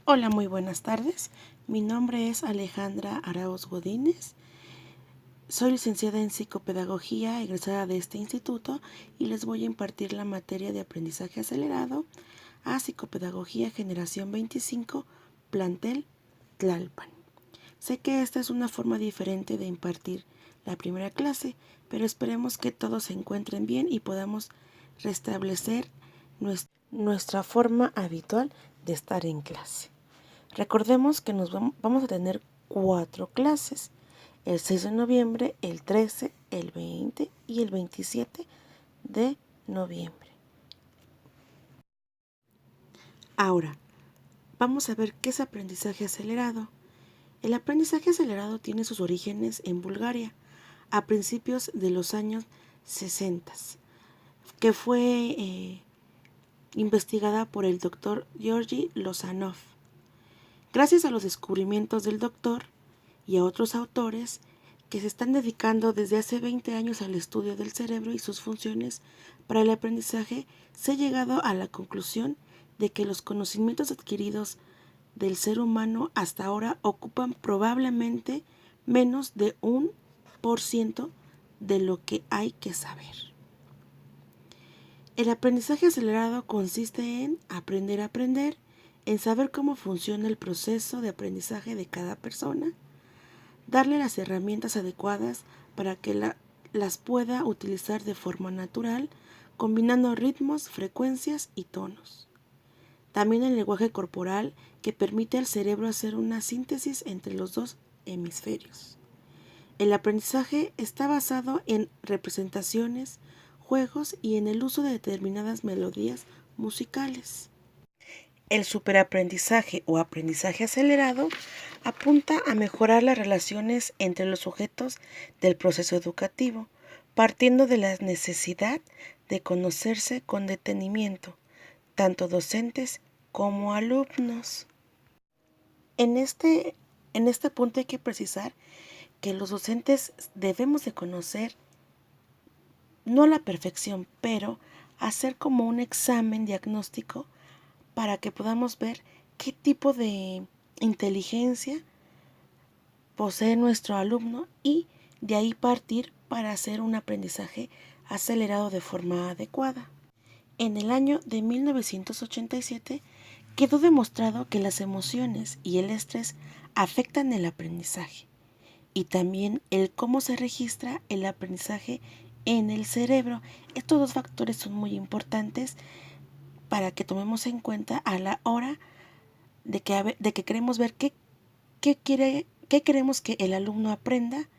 Hola, muy buenas tardes. Mi nombre es Alejandra Arauz Godínez. Soy licenciada en psicopedagogía, egresada de este instituto, y les voy a impartir la materia de aprendizaje acelerado a Psicopedagogía Generación 25, plantel Tlalpan. Sé que esta es una forma diferente de impartir la primera clase, pero esperemos que todos se encuentren bien y podamos restablecer nuestra forma habitual de estar en clase. Recordemos que vamos a tener 4 clases: el 6 de noviembre, el 13, el 20 y el 27 de noviembre. Ahora, vamos a ver qué es aprendizaje acelerado. El aprendizaje acelerado tiene sus orígenes en Bulgaria, a principios de los años 60, que fue investigada por el doctor Georgi Lozanov. Gracias a los descubrimientos del doctor y a otros autores que se están dedicando desde hace 20 años al estudio del cerebro y sus funciones para el aprendizaje, se ha llegado a la conclusión de que los conocimientos adquiridos del ser humano hasta ahora ocupan probablemente menos de 1% de lo que hay que saber. El aprendizaje acelerado consiste en aprender a aprender, en saber cómo funciona el proceso de aprendizaje de cada persona, darle las herramientas adecuadas para que las pueda utilizar de forma natural, combinando ritmos, frecuencias y tonos. También el lenguaje corporal, que permite al cerebro hacer una síntesis entre los dos hemisferios. El aprendizaje está basado en representaciones, juegos y en el uso de determinadas melodías musicales. El superaprendizaje o aprendizaje acelerado apunta a mejorar las relaciones entre los sujetos del proceso educativo, partiendo de la necesidad de conocerse con detenimiento, tanto docentes como alumnos. En este punto hay que precisar que los docentes debemos de conocer, no a la perfección, pero hacer como un examen diagnóstico para que podamos ver qué tipo de inteligencia posee nuestro alumno y de ahí partir para hacer un aprendizaje acelerado de forma adecuada. En el año de 1987 quedó demostrado que las emociones y el estrés afectan el aprendizaje y también el cómo se registra el aprendizaje en el cerebro. Estos dos factores son muy importantes para que tomemos en cuenta a la hora de que queremos ver qué queremos que el alumno aprenda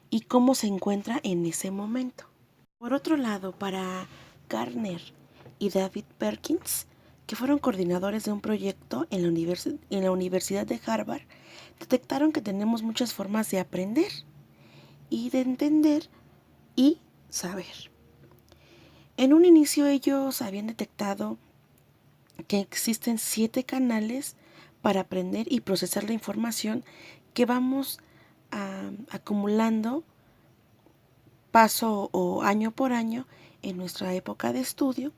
y cómo se encuentra en ese momento. Por otro lado, para Garner y David Perkins, que fueron coordinadores de un proyecto en la Universidad de Harvard, detectaron que tenemos muchas formas de aprender y de entender y saber. En un inicio ellos habían detectado que existen 7 canales para aprender y procesar la información que vamos acumulando paso o año por año en nuestra época de estudio,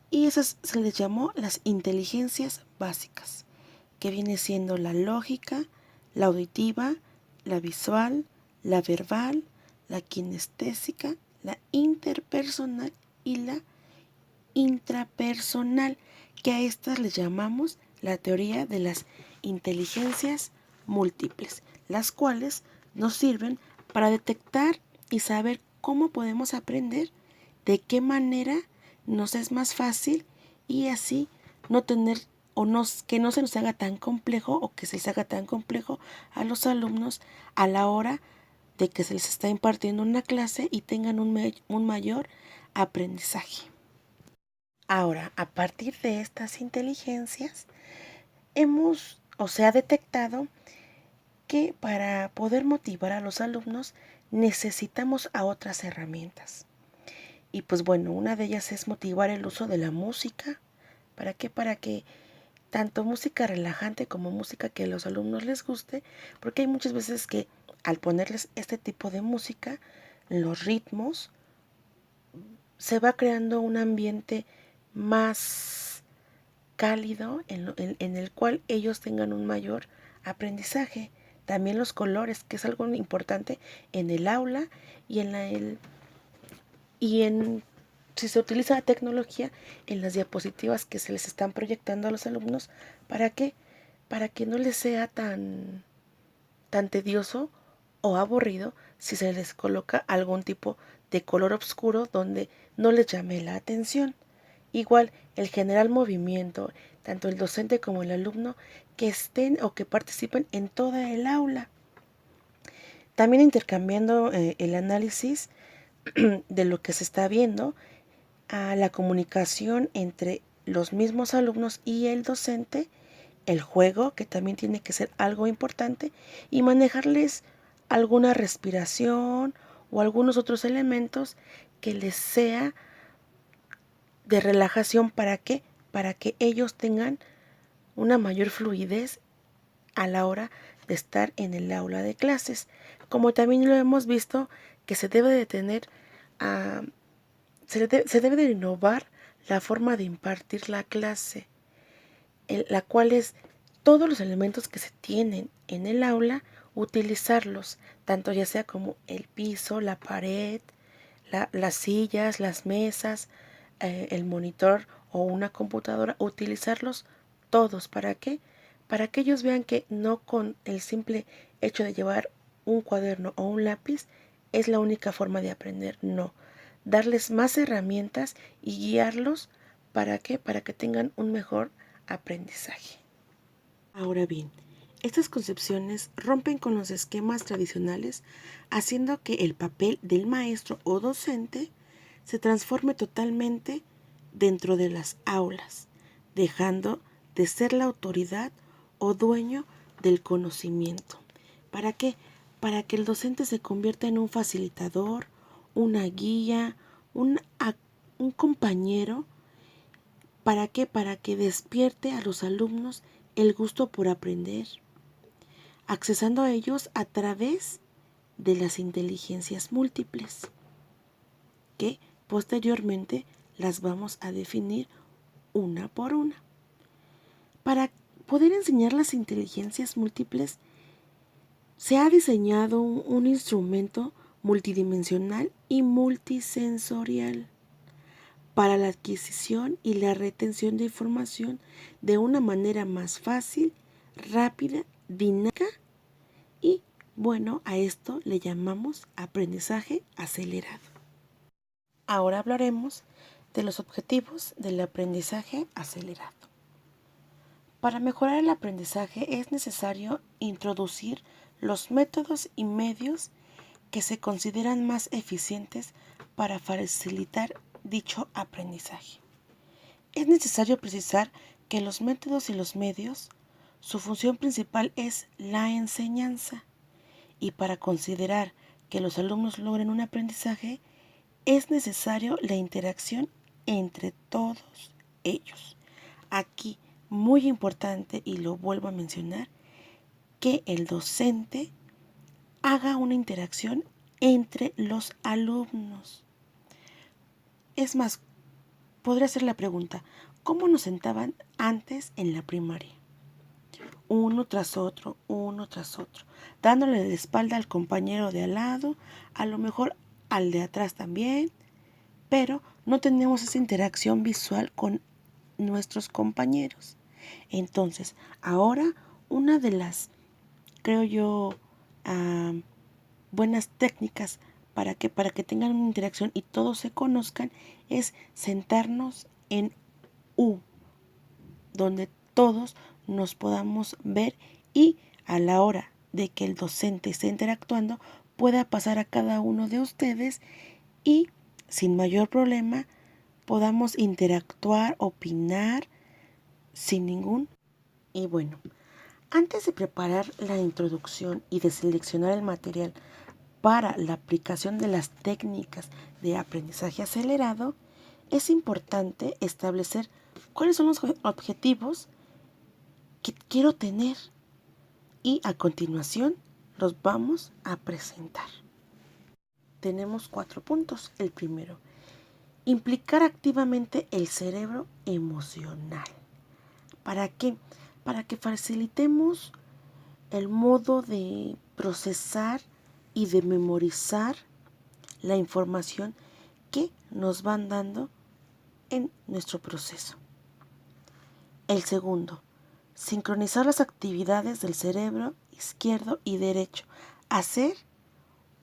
y esas se les llamó las inteligencias básicas, que viene siendo la lógica, la auditiva, la visual, la verbal, la kinestésica, la interpersonal y la intrapersonal, que a estas les llamamos la teoría de las inteligencias múltiples, las cuales nos sirven para detectar y saber cómo podemos aprender, de qué manera nos es más fácil y así no tener que no se nos haga tan complejo o que se les haga tan complejo a los alumnos a la hora de que se les está impartiendo una clase y tengan un mayor aprendizaje. Ahora, a partir de estas inteligencias, se ha detectado que para poder motivar a los alumnos necesitamos a otras herramientas. Y pues bueno, una de ellas es motivar el uso de la música. ¿Para qué? Para que tanto música relajante como música que a los alumnos les guste, porque hay muchas veces que al ponerles este tipo de música, los ritmos, se va creando un ambiente más cálido en el cual ellos tengan un mayor aprendizaje. También los colores, que es algo importante en el aula y si se utiliza la tecnología en las diapositivas que se les están proyectando a los alumnos. ¿Para qué? Para que no les sea tan tedioso o aburrido si se les coloca algún tipo de color oscuro donde no les llame la atención. Igual, el general movimiento, tanto el docente como el alumno, que estén o que participen en toda el aula. También intercambiando el análisis de lo que se está viendo, a la comunicación entre los mismos alumnos y el docente, el juego, que también tiene que ser algo importante, y manejarles alguna respiración o algunos otros elementos que les sea de relajación. ¿Para qué? Para que ellos tengan una mayor fluidez a la hora de estar en el aula de clases. Como también lo hemos visto, que se debe de tener, se debe de innovar la forma de impartir la clase, la cual es todos los elementos que se tienen en el aula, utilizarlos, tanto ya sea como el piso, la pared, las sillas, las mesas, el monitor o una computadora, utilizarlos todos. ¿Para qué? Para que ellos vean que no con el simple hecho de llevar un cuaderno o un lápiz es la única forma de aprender. No, darles más herramientas y guiarlos. ¿Para qué? Para que tengan un mejor aprendizaje. Ahora bien, estas concepciones rompen con los esquemas tradicionales, haciendo que el papel del maestro o docente se transforme totalmente dentro de las aulas, dejando de ser la autoridad o dueño del conocimiento. ¿Para qué? Para que el docente se convierta en un facilitador, una guía, un compañero. ¿Para qué? Para que despierte a los alumnos el gusto por aprender, accesando a ellos a través de las inteligencias múltiples, que posteriormente las vamos a definir una por una. Para poder enseñar las inteligencias múltiples, se ha diseñado un instrumento multidimensional y multisensorial para la adquisición y la retención de información de una manera más fácil, rápida, dinámica y, bueno, a esto le llamamos aprendizaje acelerado. Ahora hablaremos de los objetivos del aprendizaje acelerado. Para mejorar el aprendizaje es necesario introducir los métodos y medios que se consideran más eficientes para facilitar dicho aprendizaje. Es necesario precisar que los métodos y los medios, su función principal es la enseñanza, y para considerar que los alumnos logren un aprendizaje, es necesario la interacción entre todos ellos. Aquí, muy importante, y lo vuelvo a mencionar, que el docente haga una interacción entre los alumnos. Es más, podría hacer la pregunta, ¿cómo nos sentaban antes en la primaria? Uno tras otro, dándole la espalda al compañero de al lado, a lo mejor al de atrás también, pero no tenemos esa interacción visual con nuestros compañeros. Entonces, ahora una de las, creo yo, buenas técnicas para que tengan una interacción y todos se conozcan es sentarnos en U, donde todos nos podamos ver y a la hora de que el docente esté interactuando pueda pasar a cada uno de ustedes y sin mayor problema podamos interactuar, opinar sin ningún. Y bueno, antes de preparar la introducción y de seleccionar el material para la aplicación de las técnicas de aprendizaje acelerado, es importante establecer cuáles son los objetivos que quiero tener y a continuación los vamos a presentar. Tenemos 4 puntos. El primero, implicar activamente el cerebro emocional. ¿Para qué? Para que facilitemos el modo de procesar y de memorizar la información que nos van dando en nuestro proceso. El segundo, sincronizar las actividades del cerebro izquierdo y derecho. Hacer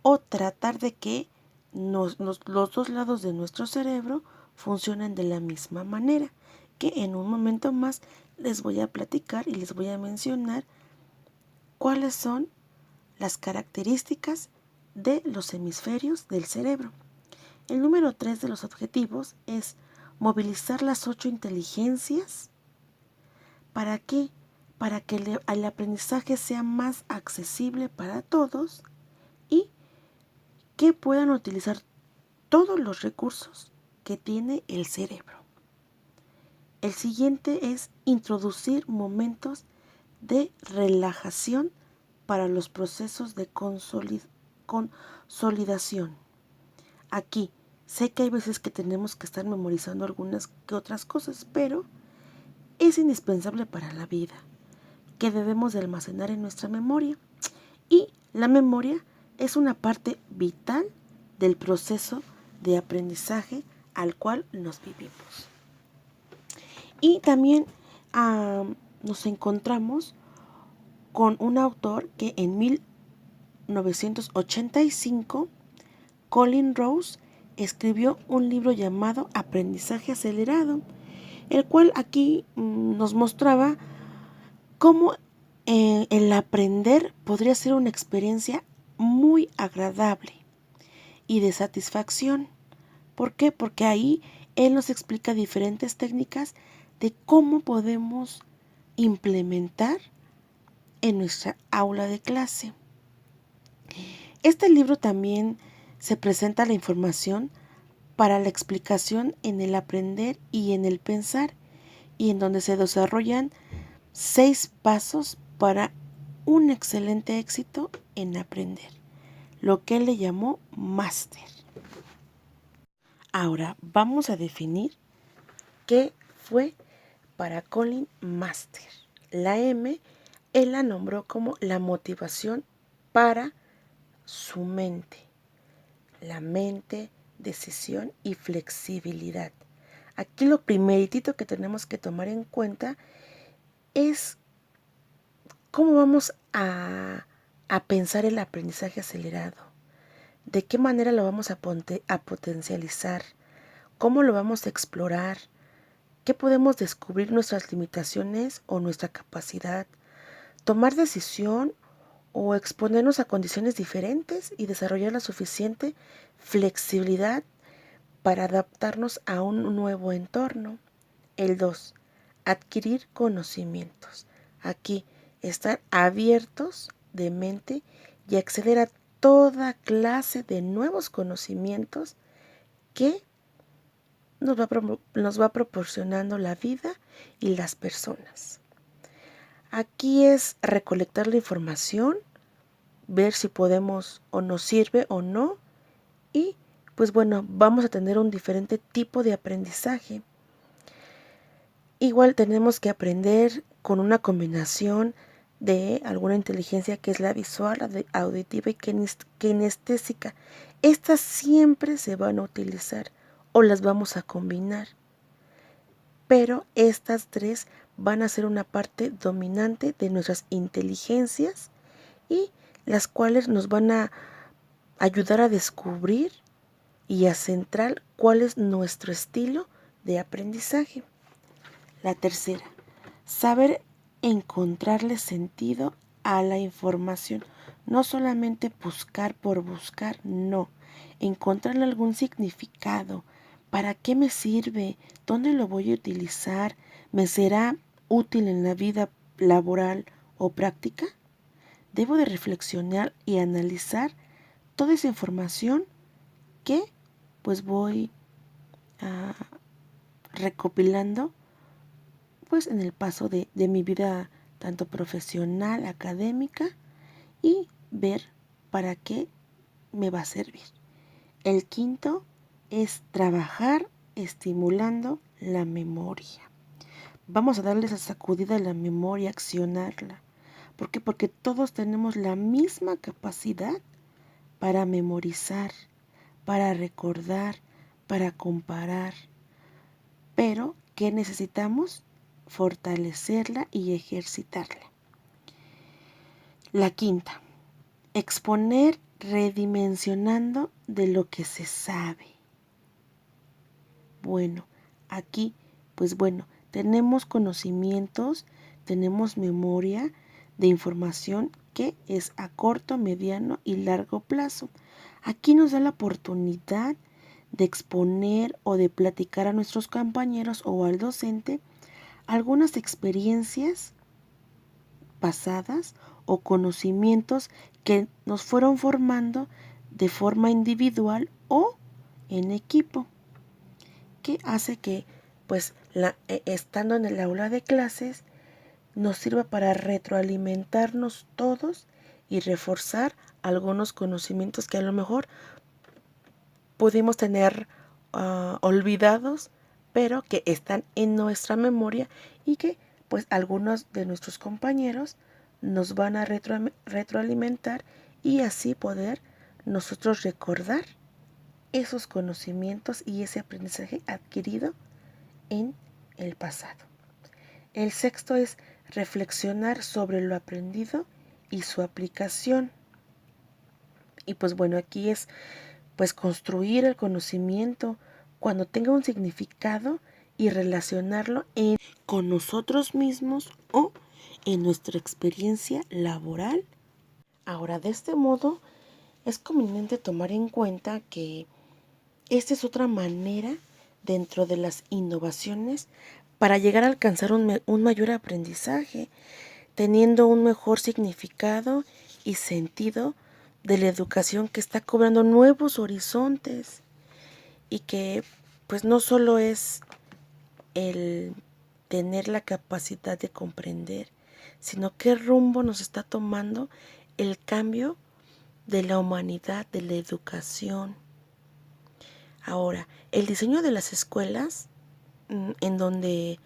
o tratar de que los dos lados de nuestro cerebro funcionen de la misma manera, que en un momento más les voy a platicar y les voy a mencionar cuáles son las características de los hemisferios del cerebro. El número 3 de los objetivos es movilizar las 8 inteligencias. ¿Para qué? Para que el aprendizaje sea más accesible para todos y que puedan utilizar todos los recursos que tiene el cerebro. El siguiente es introducir momentos de relajación para los procesos de consolidación. Aquí sé que hay veces que tenemos que estar memorizando algunas que otras cosas, pero es indispensable para la vida, que debemos de almacenar en nuestra memoria. Y la memoria es una parte vital del proceso de aprendizaje al cual nos vivimos. Y también nos encontramos con un autor que en 1985, Colin Rose, escribió un libro llamado Aprendizaje Acelerado, el cual aquí nos mostraba cómo el aprender podría ser una experiencia muy agradable y de satisfacción. ¿Por qué? Porque ahí él nos explica diferentes técnicas de cómo podemos implementar en nuestra aula de clase. Este libro también se presenta la información para la explicación en el aprender y en el pensar, y en donde se desarrollan 6 pasos para un excelente éxito en aprender, lo que él le llamó máster. Ahora vamos a definir qué fue para Colin máster. La M, él la nombró como la motivación para su mente. La mente, decisión y flexibilidad. Aquí lo primeritito que tenemos que tomar en cuenta es cómo vamos a pensar el aprendizaje acelerado. ¿De qué manera lo vamos a potencializar? ¿Cómo lo vamos a explorar? ¿Qué podemos descubrir nuestras limitaciones o nuestra capacidad? Tomar decisión o exponernos a condiciones diferentes y desarrollar la suficiente flexibilidad para adaptarnos a un nuevo entorno. El 2. Adquirir conocimientos. Aquí, estar abiertos de mente y acceder a toda clase de nuevos conocimientos que nos va proporcionando la vida y las personas. Aquí es recolectar la información, ver si podemos o nos sirve o no, y pues bueno, vamos a tener un diferente tipo de aprendizaje. Igual tenemos que aprender con una combinación de alguna inteligencia que es la visual, la auditiva y kinestésica. Estas siempre se van a utilizar o las vamos a combinar, pero estas 3 van a ser una parte dominante de nuestras inteligencias y las cuales nos van a ayudar a descubrir y a centrar cuál es nuestro estilo de aprendizaje. La tercera, saber encontrarle sentido a la información. No solamente buscar por buscar, no. Encontrarle algún significado. ¿Para qué me sirve? ¿Dónde lo voy a utilizar? ¿Me será útil en la vida laboral o práctica? Debo de reflexionar y analizar toda esa información que pues voy recopilando pues en el paso de mi vida tanto profesional, académica, y ver para qué me va a servir. El quinto es trabajar estimulando la memoria. vamos a darle esa sacudida a la memoria, accionarla. ¿Por qué? Porque todos tenemos la misma capacidad para memorizar, para recordar, para comparar. Pero, ¿qué necesitamos? Fortalecerla y ejercitarla. La quinta, exponer redimensionando de lo que se sabe. Bueno, aquí, pues bueno, tenemos conocimientos, tenemos memoria de información que es a corto, mediano y largo plazo. Aquí nos da la oportunidad de exponer o de platicar a nuestros compañeros o al docente algunas experiencias pasadas o conocimientos que nos fueron formando de forma individual o en equipo, que hace que pues estando en el aula de clases nos sirva para retroalimentarnos todos y reforzar algunos conocimientos que a lo mejor pudimos tener olvidados, pero que están en nuestra memoria y que pues algunos de nuestros compañeros nos van a retroalimentar y así poder nosotros recordar esos conocimientos y ese aprendizaje adquirido en el pasado. El sexto es reflexionar sobre lo aprendido y su aplicación. Y pues bueno, aquí es pues construir el conocimiento cuando tenga un significado y relacionarlo con nosotros mismos o en nuestra experiencia laboral. Ahora, de este modo, es conveniente tomar en cuenta que esta es otra manera dentro de las innovaciones para llegar a alcanzar un mayor aprendizaje, teniendo un mejor significado y sentido de la educación que está cobrando nuevos horizontes y que pues no solo es el tener la capacidad de comprender, sino qué rumbo nos está tomando el cambio de la humanidad, de la educación. Ahora, el diseño de las escuelas, en donde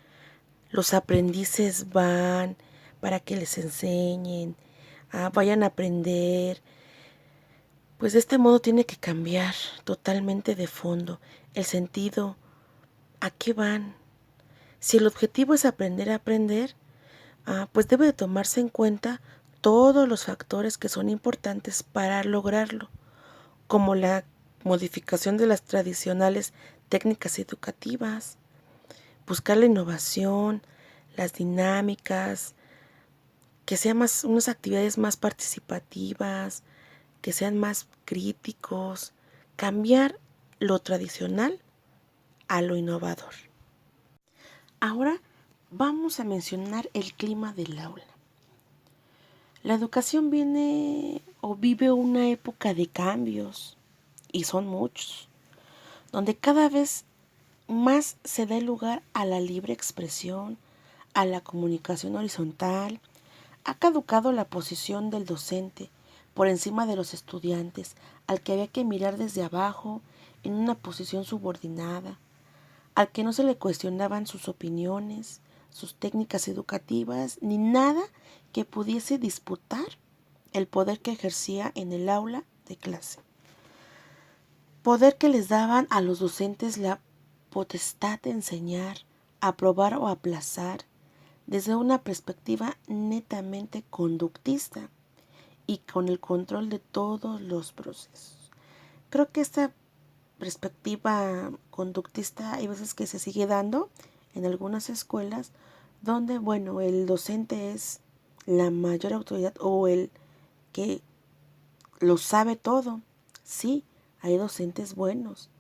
los aprendices van para que les enseñen, vayan a aprender, pues de este modo tiene que cambiar totalmente de fondo el sentido, ¿a qué van? Si el objetivo es aprender a aprender, pues debe de tomarse en cuenta todos los factores que son importantes para lograrlo, como la modificación de las tradicionales técnicas educativas, buscar la innovación, las dinámicas, que sean unas actividades más participativas, que sean más críticos, cambiar lo tradicional a lo innovador. Ahora vamos a mencionar el clima del aula. La educación viene o vive una época de cambios, y son muchos, donde cada vez más se da lugar a la libre expresión, a la comunicación horizontal. Ha caducado la posición del docente por encima de los estudiantes, al que había que mirar desde abajo, en una posición subordinada, al que no se le cuestionaban sus opiniones, sus técnicas educativas, ni nada que pudiese disputar el poder que ejercía en el aula de clase. Poder que les daban a los docentes la potestad de enseñar, aprobar o aplazar desde una perspectiva netamente conductista y con el control de todos los procesos. Creo que esta perspectiva conductista hay veces que se sigue dando en algunas escuelas donde, bueno, el docente es la mayor autoridad o el que lo sabe todo. Sí, hay docentes buenos,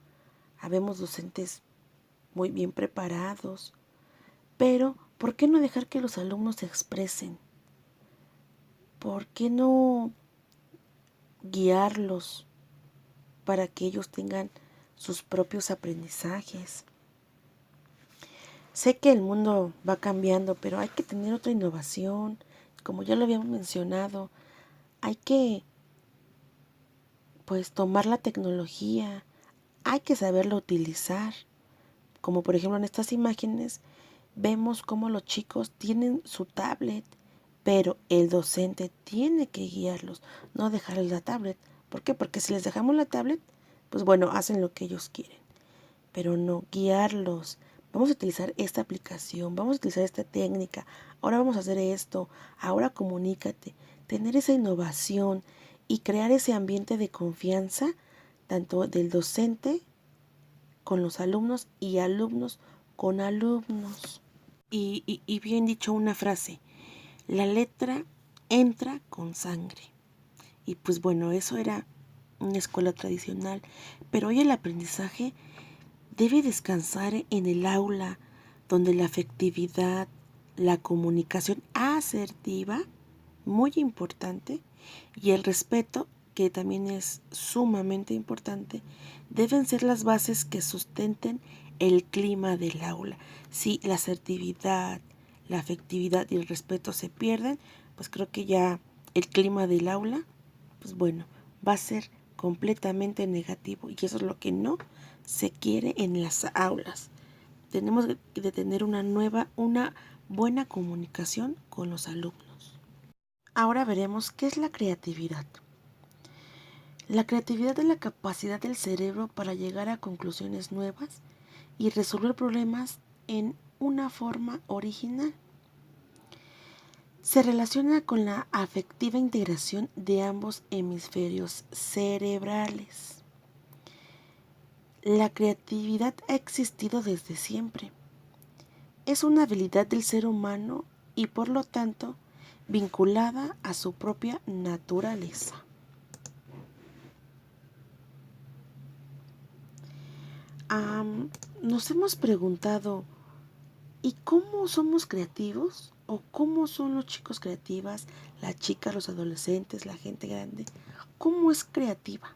habemos docentes muy bien preparados, pero ¿por qué no dejar que los alumnos se expresen? ¿Por qué no guiarlos para que ellos tengan sus propios aprendizajes? Sé que el mundo va cambiando, pero hay que tener otra innovación. Como ya lo habíamos mencionado, hay que pues tomar la tecnología, hay que saberla utilizar. Como por ejemplo en estas imágenes vemos cómo los chicos tienen su tablet, pero el docente tiene que guiarlos, no dejarles la tablet. ¿Por qué? Porque si les dejamos la tablet, pues bueno, hacen lo que ellos quieren, pero no guiarlos. Vamos a utilizar esta aplicación, vamos a utilizar esta técnica, ahora vamos a hacer esto, ahora comunícate, tener esa innovación y crear ese ambiente de confianza, tanto del docente con los alumnos y alumnos con alumnos. Y bien dicho una frase, la letra entra con sangre. Y pues bueno, eso era una escuela tradicional, pero hoy el aprendizaje debe descansar en el aula, donde la afectividad, la comunicación asertiva, muy importante, y el respeto, que también es sumamente importante, deben ser las bases que sustenten el clima del aula. Si la asertividad, la afectividad y el respeto se pierden, pues creo que ya el clima del aula, pues bueno, va a ser completamente negativo, y eso es lo que no se quiere en las aulas. Tenemos que tener una buena comunicación con los alumnos. Ahora veremos qué es la creatividad. La creatividad es la capacidad del cerebro para llegar a conclusiones nuevas y resolver problemas en una forma original. Se relaciona con la afectiva integración de ambos hemisferios cerebrales. La creatividad ha existido desde siempre. Es una habilidad del ser humano y por lo tanto vinculada a su propia naturaleza. Nos hemos preguntado, ¿y cómo somos creativos? ¿O cómo son los chicos creativas, las chicas, los adolescentes, la gente grande? ¿Cómo es creativa?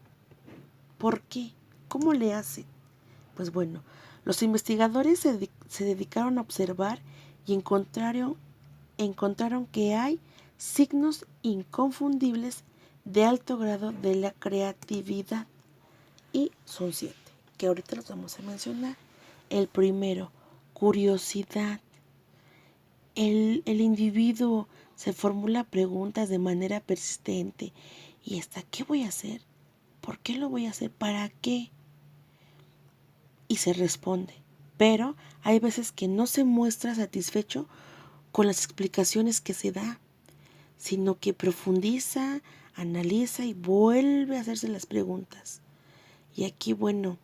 ¿Por qué? ¿Cómo le hace? Pues bueno, los investigadores se dedicaron a observar y encontraron que hay signos inconfundibles de alto grado de la creatividad. Y son 7, que ahorita los vamos a mencionar. El primero, curiosidad. El individuo se formula preguntas de manera persistente. ¿Y hasta qué voy a hacer? ¿Por qué lo voy a hacer? ¿Para qué? Y se responde. Pero hay veces que no se muestra satisfecho con las explicaciones que se da, sino que profundiza, analiza y vuelve a hacerse las preguntas. Y aquí, bueno,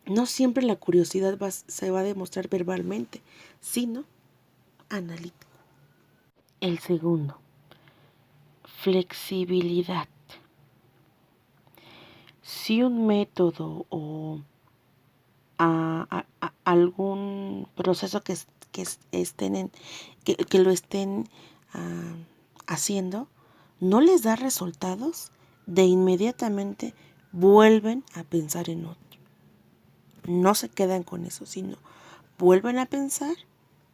no siempre la curiosidad se va a demostrar verbalmente, sino analítico. El segundo, flexibilidad. Si un método o algún proceso que lo estén haciendo no les da resultados, de inmediatamente vuelven a pensar en otro. No se quedan con eso, sino vuelven a pensar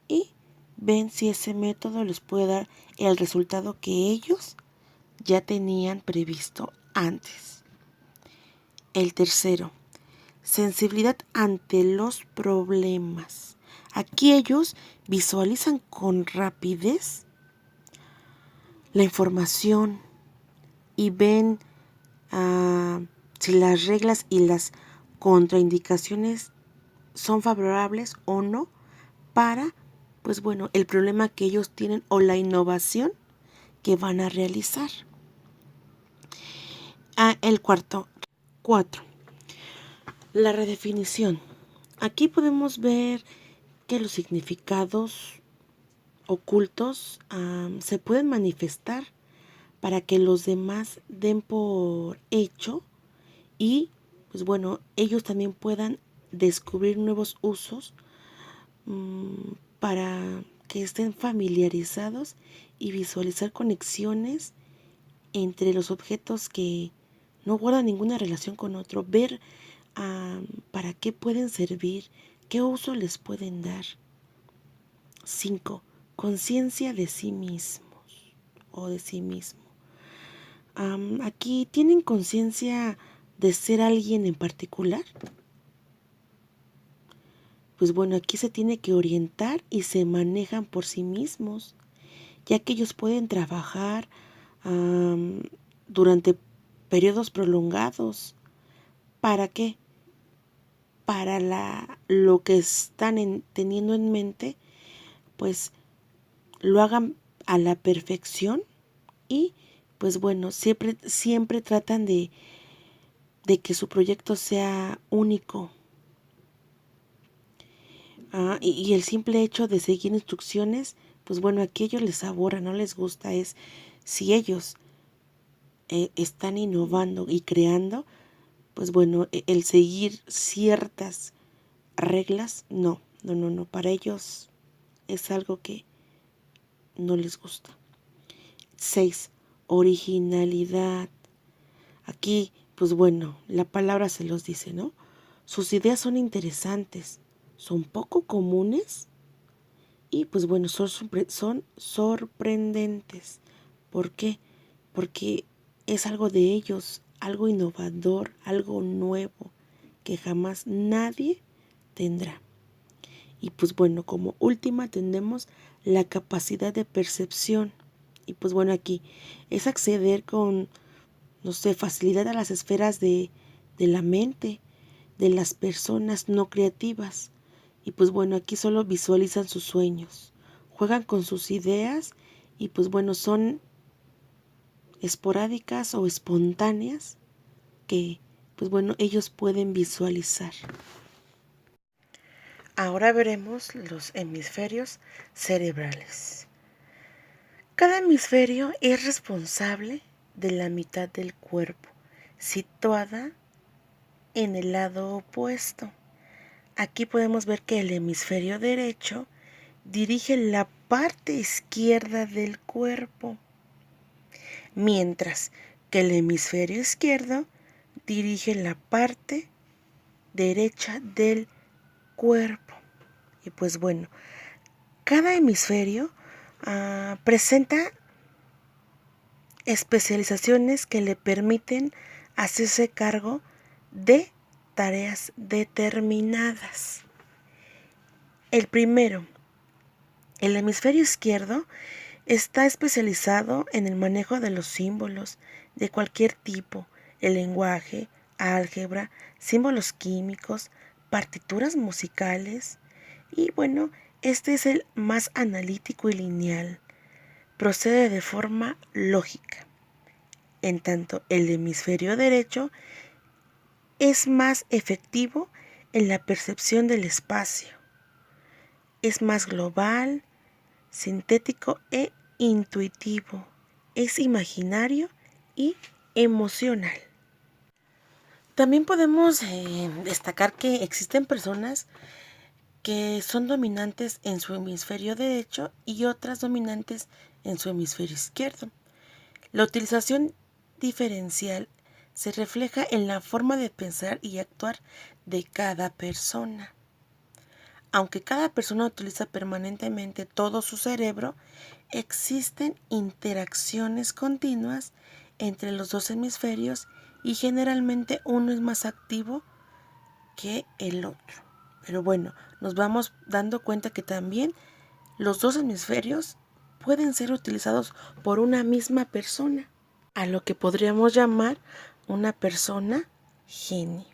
y ven si ese método les puede dar el resultado que ellos ya tenían previsto antes. El tercero, sensibilidad ante los problemas. Aquí ellos visualizan con rapidez la información y ven si las reglas y las contraindicaciones son favorables o no para, pues bueno, el problema que ellos tienen o la innovación que van a realizar. El cuarto, 4. La redefinición. Aquí podemos ver que los significados ocultos se pueden manifestar para que los demás den por hecho y, pues bueno, ellos también puedan descubrir nuevos usos para que estén familiarizados y visualizar conexiones entre los objetos que no guardan ninguna relación con otro, ver para qué pueden servir, qué uso les pueden dar. 5. Conciencia de sí mismos o de sí mismo. Aquí tienen conciencia de ser alguien en particular. pues bueno, aquí se tiene que orientar y se manejan por sí mismos, ya que ellos pueden trabajar durante periodos prolongados. ¿Para qué? Para lo que están teniendo en mente, pues lo hagan a la perfección y pues bueno, siempre tratan de que su proyecto sea único. Y el simple hecho de seguir instrucciones, pues bueno, aquí ellos les sabora, no les gusta, es si ellos están innovando y creando, pues bueno, el seguir ciertas reglas, no, para ellos es algo que no les gusta. 6. Originalidad. Aquí, pues bueno, la palabra se los dice, ¿no? Sus ideas son interesantes, son poco comunes y pues bueno, son sorprendentes. ¿Por qué? Porque es algo de ellos, algo innovador, algo nuevo que jamás nadie tendrá. Y pues bueno, como última tenemos la capacidad de percepción. Y pues bueno, aquí es acceder con, no sé, facilidad a las esferas de la mente de las personas no creativas. Y pues bueno, aquí solo visualizan sus sueños, juegan con sus ideas y pues bueno, son esporádicas o espontáneas que pues bueno, ellos pueden visualizar. Ahora veremos los hemisferios cerebrales. Cada hemisferio es responsable de la mitad del cuerpo, situada en el lado opuesto. Aquí podemos ver que el hemisferio derecho dirige la parte izquierda del cuerpo, mientras que el hemisferio izquierdo dirige la parte derecha del cuerpo. Y pues bueno, cada hemisferio presenta especializaciones que le permiten hacerse cargo de tareas determinadas. El primero, el hemisferio izquierdo, está especializado en el manejo de los símbolos de cualquier tipo, el lenguaje, álgebra, símbolos químicos, partituras musicales y bueno, este es el más analítico y lineal. Procede de forma lógica. En tanto, el hemisferio derecho es más efectivo en la percepción del espacio. Es más global, sintético e intuitivo. Es imaginario y emocional. También podemos destacar que existen personas que son dominantes en su hemisferio derecho y otras dominantes en su hemisferio izquierdo. La utilización diferencial se refleja en la forma de pensar y actuar de cada persona. Aunque cada persona utiliza permanentemente todo su cerebro, existen interacciones continuas entre los dos hemisferios y generalmente uno es más activo que el otro. Pero bueno, nos vamos dando cuenta que también los dos hemisferios pueden ser utilizados por una misma persona, a lo que podríamos llamar una persona genio.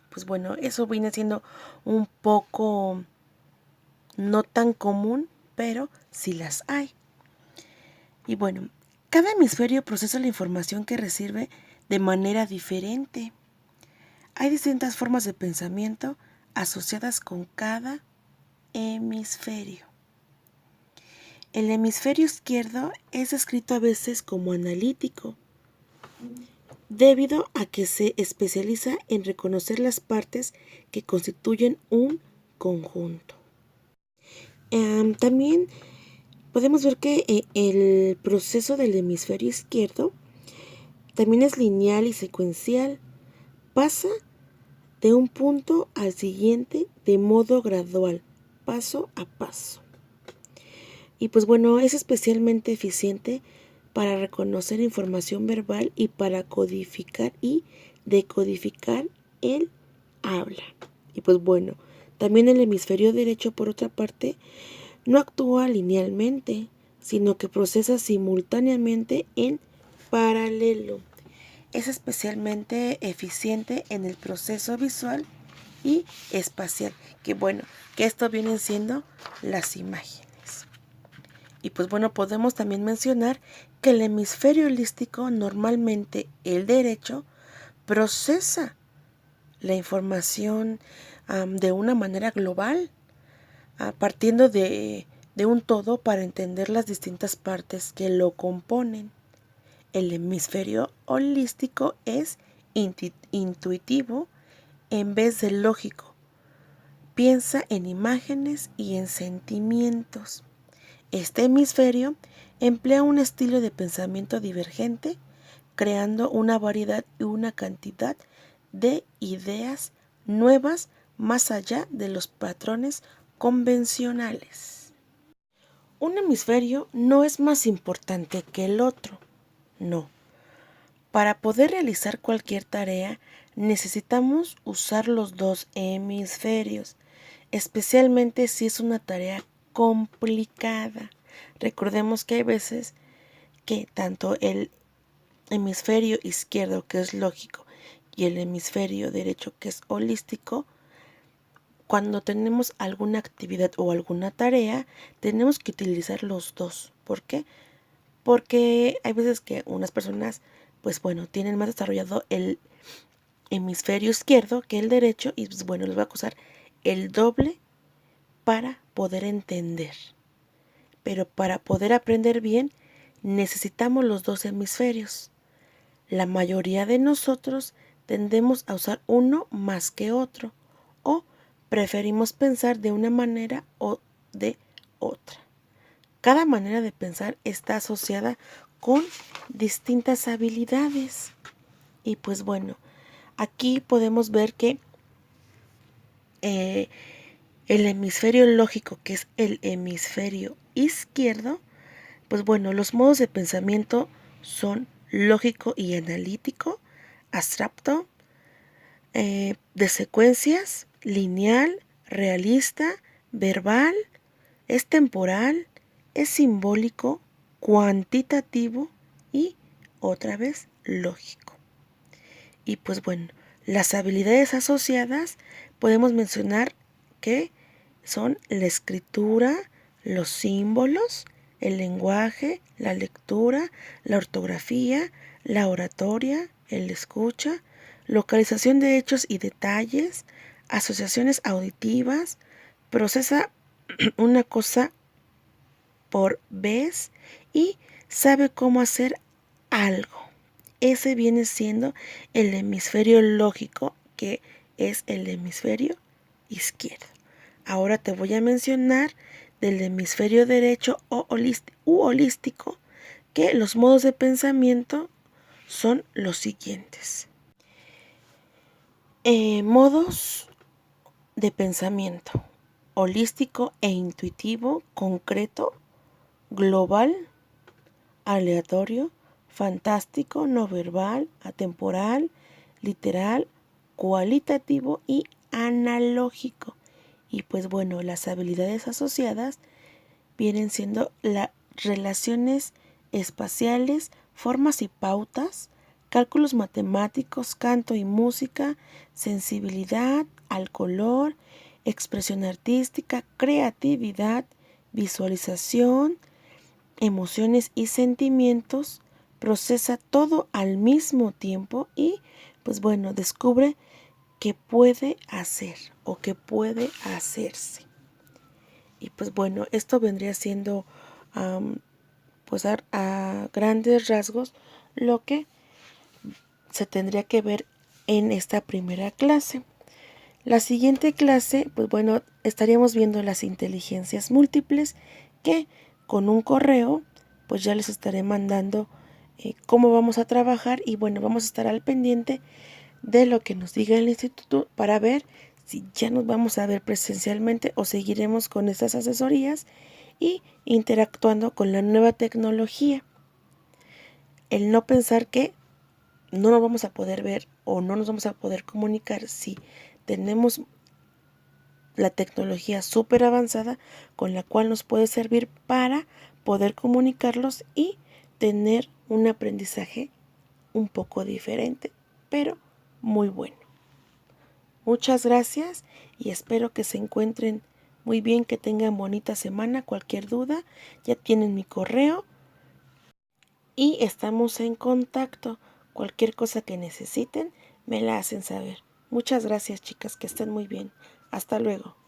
Pues bueno, eso viene siendo un poco no tan común, pero sí las hay. Y bueno, cada hemisferio procesa la información que recibe de manera diferente. Hay distintas formas de pensamiento asociadas con cada hemisferio. El hemisferio izquierdo es descrito a veces como analítico, debido a que se especializa en reconocer las partes que constituyen un conjunto. También podemos ver que el proceso del hemisferio izquierdo también es lineal y secuencial. Pasa de un punto al siguiente de modo gradual, paso a paso. Y pues bueno, es especialmente eficiente para reconocer información verbal y para codificar y decodificar el habla. Y pues bueno, También el hemisferio derecho, por otra parte, no actúa linealmente, sino que procesa simultáneamente en paralelo. Es especialmente eficiente en el proceso visual y espacial, que esto vienen siendo las imágenes. Y pues bueno, podemos también mencionar que el hemisferio holístico, normalmente el derecho, procesa la información de una manera global, partiendo de un todo para entender las distintas partes que lo componen. El hemisferio holístico es intuitivo en vez de lógico. Piensa en imágenes y en sentimientos. Este hemisferio emplea un estilo de pensamiento divergente, creando una variedad y una cantidad de ideas nuevas más allá de los patrones convencionales. Un hemisferio no es más importante que el otro, no. Para poder realizar cualquier tarea necesitamos usar los dos hemisferios, especialmente si es una tarea complicada. Recordemos que hay veces que tanto el hemisferio izquierdo, que es lógico, y el hemisferio derecho, que es holístico, cuando tenemos alguna actividad o alguna tarea, tenemos que utilizar los dos. ¿Por qué? Porque hay veces que unas personas, pues bueno, tienen más desarrollado el hemisferio izquierdo que el derecho y pues bueno, les va a usar el doble para poder entender. Pero para poder aprender bien, necesitamos los dos hemisferios. La mayoría de nosotros tendemos a usar uno más que otro, o preferimos pensar de una manera o de otra. Cada manera de pensar está asociada con distintas habilidades. Y pues bueno, aquí podemos ver que el hemisferio lógico, que es el hemisferio izquierdo, pues bueno, los modos de pensamiento son lógico y analítico, abstracto, de secuencias, lineal, realista, verbal, es temporal, es simbólico, cuantitativo y otra vez lógico. Y pues bueno, las habilidades asociadas podemos mencionar que son la escritura, los símbolos, el lenguaje, la lectura, la ortografía, la oratoria, el escucha, localización de hechos y detalles, asociaciones auditivas, procesa una cosa por vez y sabe cómo hacer algo. Ese viene siendo el hemisferio lógico, que es el hemisferio izquierdo. Ahora te voy a mencionar del hemisferio derecho o holístico, que los modos de pensamiento son los siguientes. Modos de pensamiento: holístico e intuitivo, concreto, global, aleatorio, fantástico, no verbal, atemporal, literal, cualitativo y analógico. Y pues bueno, las habilidades asociadas vienen siendo las relaciones espaciales, formas y pautas, cálculos matemáticos, canto y música, sensibilidad al color, expresión artística, creatividad, visualización, emociones y sentimientos, procesa todo al mismo tiempo y pues bueno, descubre qué puede hacer o qué puede hacerse. Y pues bueno, esto vendría siendo pues a grandes rasgos lo que se tendría que ver en esta primera clase. La siguiente clase, pues bueno, estaríamos viendo las inteligencias múltiples, que con un correo pues ya les estaré mandando cómo vamos a trabajar y bueno, vamos a estar al pendiente de lo que nos diga el instituto para ver si ya nos vamos a ver presencialmente o seguiremos con estas asesorías y interactuando con la nueva tecnología. El no pensar que no nos vamos a poder ver o no nos vamos a poder comunicar si tenemos la tecnología súper avanzada con la cual nos puede servir para poder comunicarlos y tener un aprendizaje un poco diferente, pero muy bueno. Muchas gracias y espero que se encuentren muy bien, que tengan bonita semana. Cualquier duda, ya tienen mi correo y estamos en contacto. Cualquier cosa que necesiten, me la hacen saber. Muchas gracias, chicas, que estén muy bien. Hasta luego.